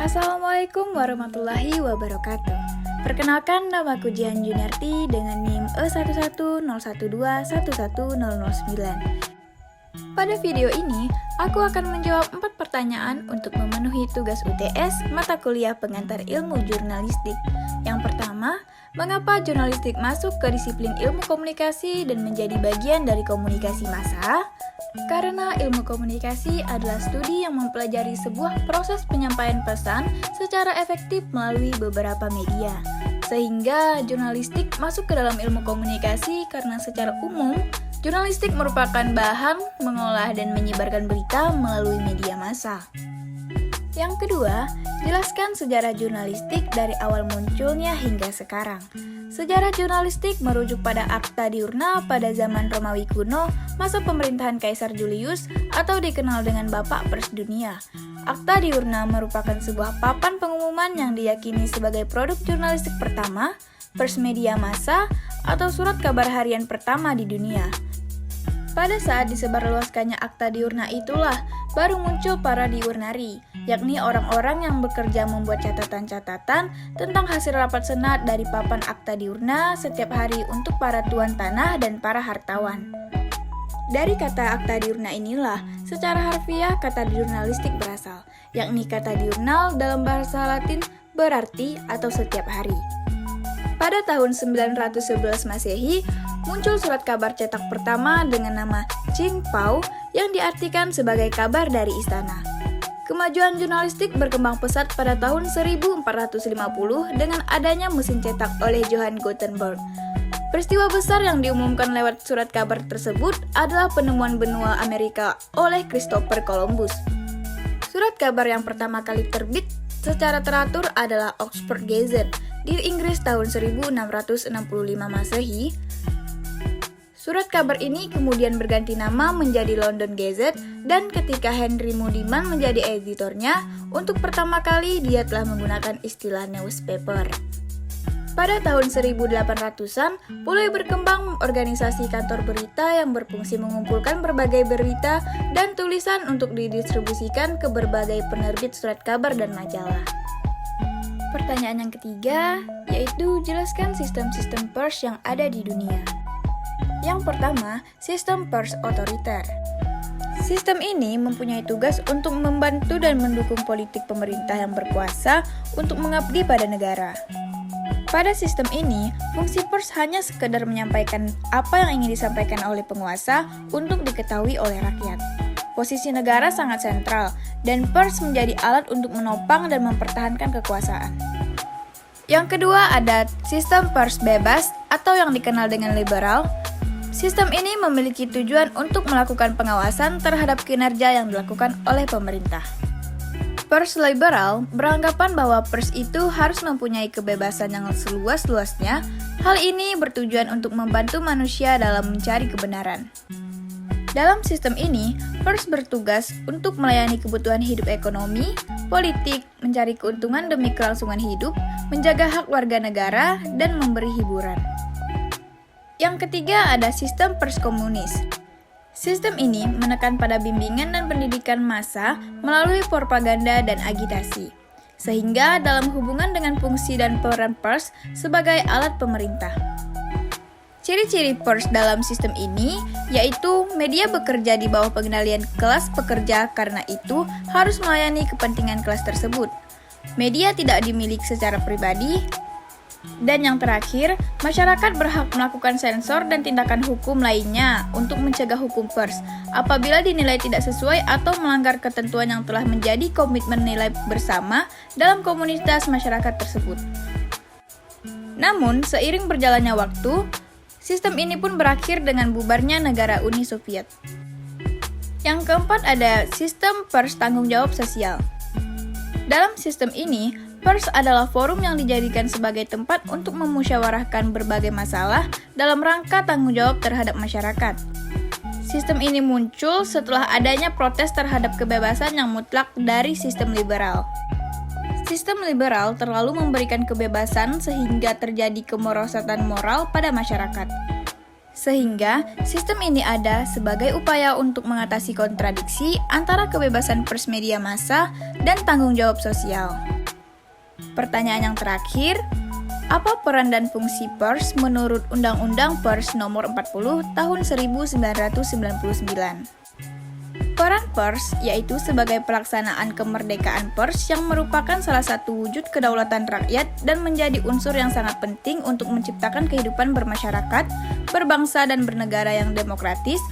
Assalamualaikum warahmatullahi wabarakatuh. Perkenalkan, namaku Jihan Juniarti dengan NIM E1101211009. Pada video ini, aku akan menjawab 4 pertanyaan untuk memenuhi tugas UTS mata kuliah pengantar ilmu jurnalistik. Yang pertama, mengapa jurnalistik masuk ke disiplin ilmu komunikasi dan menjadi bagian dari komunikasi massa? Karena ilmu komunikasi adalah studi yang mempelajari sebuah proses penyampaian pesan secara efektif melalui beberapa media. Sehingga jurnalistik masuk ke dalam ilmu komunikasi karena secara umum, jurnalistik merupakan bahan mengolah dan menyebarkan berita melalui media massa. Yang kedua, jelaskan sejarah jurnalistik dari awal munculnya hingga sekarang. Sejarah jurnalistik merujuk pada Akta Diurna pada zaman Romawi kuno, masa pemerintahan Kaisar Julius atau dikenal dengan Bapak Pers Dunia. Akta Diurna merupakan sebuah papan pengumuman yang diyakini sebagai produk jurnalistik pertama, pers media massa, atau surat kabar harian pertama di dunia. Pada saat disebarluaskannya Akta Diurna itulah baru muncul para diurnari, yakni orang-orang yang bekerja membuat catatan-catatan tentang hasil rapat senat dari papan Akta Diurna setiap hari untuk para tuan tanah dan para hartawan. Dari kata Akta Diurna inilah, secara harfiah kata jurnalistik berasal, yakni kata diurnal dalam bahasa Latin berarti atau setiap hari. Pada tahun 911 Masehi, muncul surat kabar cetak pertama dengan nama Ching Pao yang diartikan sebagai kabar dari istana. Kemajuan jurnalistik berkembang pesat pada tahun 1450 dengan adanya mesin cetak oleh Johann Gutenberg. Peristiwa besar yang diumumkan lewat surat kabar tersebut adalah penemuan benua Amerika oleh Christopher Columbus. Surat kabar yang pertama kali terbit secara teratur adalah Oxford Gazette di Inggris tahun 1665 Masehi. Surat kabar ini kemudian berganti nama menjadi London Gazette dan ketika Henry Muddiman menjadi editornya, untuk pertama kali dia telah menggunakan istilah newspaper. Pada tahun 1800-an, mulai berkembang organisasi kantor berita yang berfungsi mengumpulkan berbagai berita dan tulisan untuk didistribusikan ke berbagai penerbit surat kabar dan majalah. Pertanyaan yang ketiga, yaitu jelaskan sistem-sistem pers yang ada di dunia. Yang pertama, sistem pers otoriter. Sistem ini mempunyai tugas untuk membantu dan mendukung politik pemerintah yang berkuasa untuk mengabdi pada negara. Pada sistem ini, fungsi pers hanya sekedar menyampaikan apa yang ingin disampaikan oleh penguasa untuk diketahui oleh rakyat. Posisi negara sangat sentral, dan pers menjadi alat untuk menopang dan mempertahankan kekuasaan. Yang kedua ada sistem pers bebas atau yang dikenal dengan liberal. Sistem ini memiliki tujuan untuk melakukan pengawasan terhadap kinerja yang dilakukan oleh pemerintah. Pers liberal beranggapan bahwa pers itu harus mempunyai kebebasan yang seluas-luasnya. Hal ini bertujuan untuk membantu manusia dalam mencari kebenaran. Dalam sistem ini, pers bertugas untuk melayani kebutuhan hidup ekonomi, politik, mencari keuntungan demi kelangsungan hidup, menjaga hak warga negara, dan memberi hiburan. Yang ketiga ada sistem pers komunis. Sistem ini menekan pada bimbingan dan pendidikan massa melalui propaganda dan agitasi, sehingga dalam hubungan dengan fungsi dan peran pers sebagai alat pemerintah. Ciri-ciri pers dalam sistem ini yaitu media bekerja di bawah pengendalian kelas pekerja karena itu harus melayani kepentingan kelas tersebut. Media tidak dimiliki secara pribadi. Dan yang terakhir, masyarakat berhak melakukan sensor dan tindakan hukum lainnya untuk mencegah hukum pers apabila dinilai tidak sesuai atau melanggar ketentuan yang telah menjadi komitmen nilai bersama dalam komunitas masyarakat tersebut. Namun, seiring berjalannya waktu, sistem ini pun berakhir dengan bubarnya negara Uni Soviet. Yang keempat ada sistem pers tanggung jawab sosial. Dalam sistem ini, pers adalah forum yang dijadikan sebagai tempat untuk memusyawarahkan berbagai masalah dalam rangka tanggung jawab terhadap masyarakat. Sistem ini muncul setelah adanya protes terhadap kebebasan yang mutlak dari sistem liberal. Sistem liberal terlalu memberikan kebebasan sehingga terjadi kemerosotan moral pada masyarakat. Sehingga, sistem ini ada sebagai upaya untuk mengatasi kontradiksi antara kebebasan pers media massa dan tanggung jawab sosial. Pertanyaan yang terakhir, apa peran dan fungsi pers menurut Undang-Undang Pers Nomor 40 Tahun 1999? Peran pers yaitu sebagai pelaksanaan kemerdekaan pers yang merupakan salah satu wujud kedaulatan rakyat dan menjadi unsur yang sangat penting untuk menciptakan kehidupan bermasyarakat, berbangsa dan bernegara yang demokratis,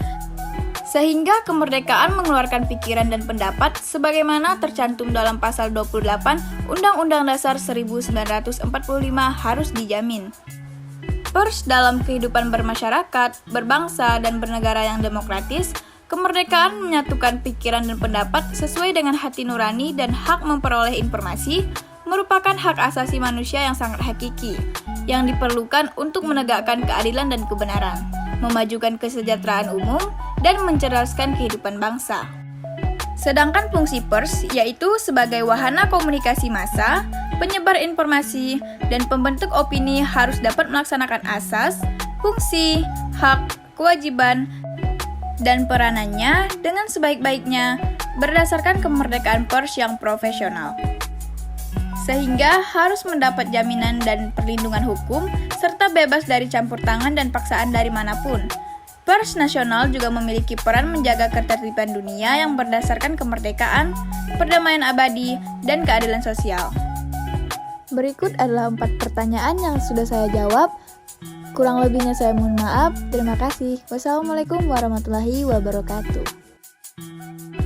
sehingga kemerdekaan mengeluarkan pikiran dan pendapat sebagaimana tercantum dalam pasal 28 Undang-Undang Dasar 1945 harus dijamin. Pers dalam kehidupan bermasyarakat, berbangsa dan bernegara yang demokratis, kemerdekaan menyatukan pikiran dan pendapat sesuai dengan hati nurani dan hak memperoleh informasi merupakan hak asasi manusia yang sangat hakiki, yang diperlukan untuk menegakkan keadilan dan kebenaran, memajukan kesejahteraan umum, dan mencerdaskan kehidupan bangsa. Sedangkan fungsi pers yaitu sebagai wahana komunikasi massa, penyebar informasi, dan pembentuk opini harus dapat melaksanakan asas, fungsi, hak, kewajiban, dan peranannya dengan sebaik-baiknya berdasarkan kemerdekaan pers yang profesional. Sehingga harus mendapat jaminan dan perlindungan hukum serta bebas dari campur tangan dan paksaan dari manapun. Pers nasional juga memiliki peran menjaga ketertiban dunia yang berdasarkan kemerdekaan, perdamaian abadi, dan keadilan sosial. Berikut adalah 4 pertanyaan yang sudah saya jawab. Kurang lebihnya saya mohon maaf. Terima kasih. Wassalamualaikum warahmatullahi wabarakatuh.